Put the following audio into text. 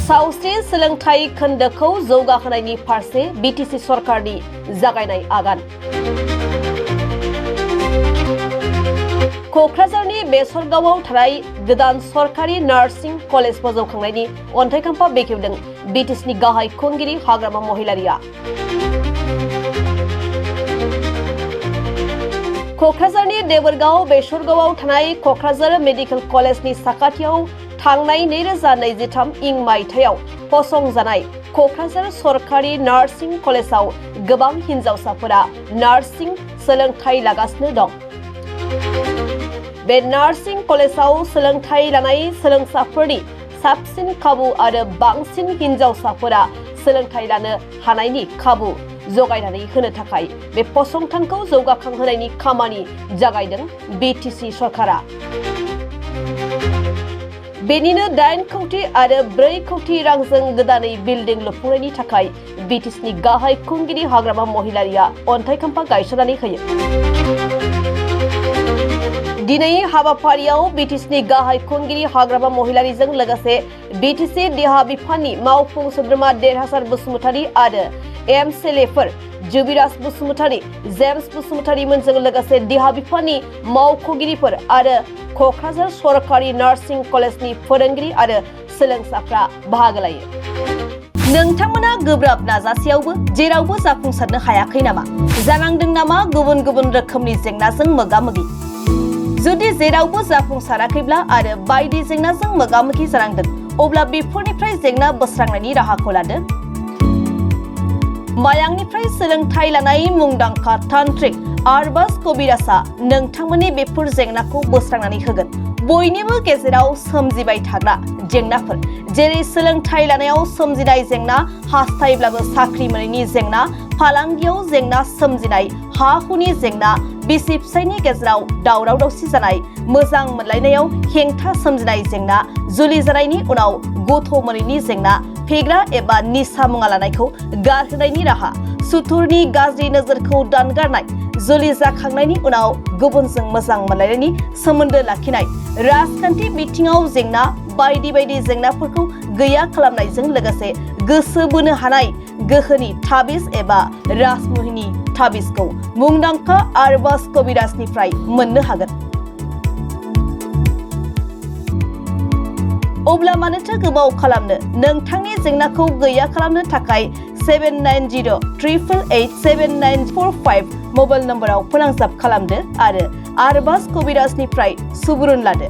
सावस्रि सोलोंथाइ खोन्दोखौ जौगाहोनायनि फारसे बिटिसि सरकारनि जागायनाय आगान। क'क्राझारनि बेसरगावआव थानाय गोदान सरकारि नार्सिं कलेज फजौखांनायनि अन्थाइखाम्फा बेखेवदों बिटिसिनि गाहाय खुंगिरि हाग्रामा महिलारिया। क'क्राझारनि देबोरगाव बेसरगावआव थानाय क'क्राझार मेडिकेल कलेजनि साखाथियाव थांनाय 2023 इं मायथाइयाव फसंजानाय क'क्राझार सरकारि नार्सिं कलेजाव गोबां हिन्जावसाफोरा नार्सिं सोलोंथाइ लागासिनो दं। बे नार्सिं कलेजाव सोलोंथाइ लानाय सोलोंसाफोरनि साबसिन खाबु आरो बांसिन हिन्जावसाफोरा सोलोंथाइ लानो हानायनि खाबु जगायनानै होनो थाखाय बे फसंथानखौ जौगाखांहोनायनि खामानि जागायदों बिटिसि सरकारा। बेनिनो 8 कौटि आरो 4 कौटि रांजों गोदानै बिल्डिं लुफुंनायनि थाखाय बिटिसिनि गाहाय खुंगिरि हाग्रामा महिलारिया अन्थाइखाम्फा गायसननानै होयो। दिनै हाबाफारियाव बिटिसिनि गाहाय खुंगिरि हाग्रामा महिलारिजों लोगोसे बिटिसि देहा बिफाननि मावफुं सोद्रोमा देरहासार बसुमतारी आरो एमसिएलएफोर जुबिराज बसुमतारी, जेम्स बसुमतारी मोनजों लोगोसे देहा बिफाननि मावख'गिरिफोर आरो क'क्राझार सरकारि नार्सिं कलेजनि फोरोंगिरि आरो सोलोंसाफ्रा बाहागो लायो। नोंथांमोना गोब्राब नाजासेयावबो जेरावबो जाफुंसारनो हायाखै नामा? जानांदों नामा गुबुन गुबुन रोखोमनि जेंनाजों मोगा-मोगि? जुदि जेरावबो जाफुंसाराखैब्ला आरो बायदि जेंनाजों मोगा-मोगि जानांदों, अब्ला बेफोरनिफ्राय जेंना बोस्रांनायनि राहाखौ लादो। मायांनिफ्राय सोलोंथाइ लानाय मुंदांखा तान्त्रिक आरबाज कबिराजआ नोंथांमोननि बेफोर जेंनाखौ बोस्रांनानै होगोन। बयनिबो गेजेराव सोमजिबाय थाग्रा जेंनाफोर जेरै सोलोंथाइ लानायाव सोमजिनाय जेंना, हास्थायब्लाबो साख्रि मोनैनि जेंना, फालांगियाव जेंना सोमजिनाय, हा-हुनि जेंना, बिसि-फिसायनि गेजेराव दावराव-दावसि जानाय, मोजां मोनलायनायाव हेंथा सोमजिनाय जेंना, जुलि जानायनि उनाव गथ' मोनैनि जेंना, फेग्रा एबा निसा मुवा लानायखौ गारहोनायनि राहा, सुथुरनि गाज्रि नोजोरखौ दानगारनाय, जुलि जाखांनायनि उनाव गुबुनजों मोजां मोनलायनायनि सोमोन्दो लाखिनाय, राजखान्थि बिथिङाव जेंना, बायदि बायदि जेंनाफोरखौ गैया खालामनायजों लोगोसे गोसो बोनो हानाय गोहोनि ताबिज एबा राजमुहिनि ताबिजखौ मुंदांखा आरबाज कबिराजनिफ्राय मोननो हागोन। अब्ला मानोथो गोबाव खालामनो? नोंथांनि जेंनाखौ गैया खालामनो थाखाय 7908887945 मबाइल नम्बराव फोनांजाब खालामदो आरो आरबाज कबिराजनिफ्राय सुबुरुन लादो।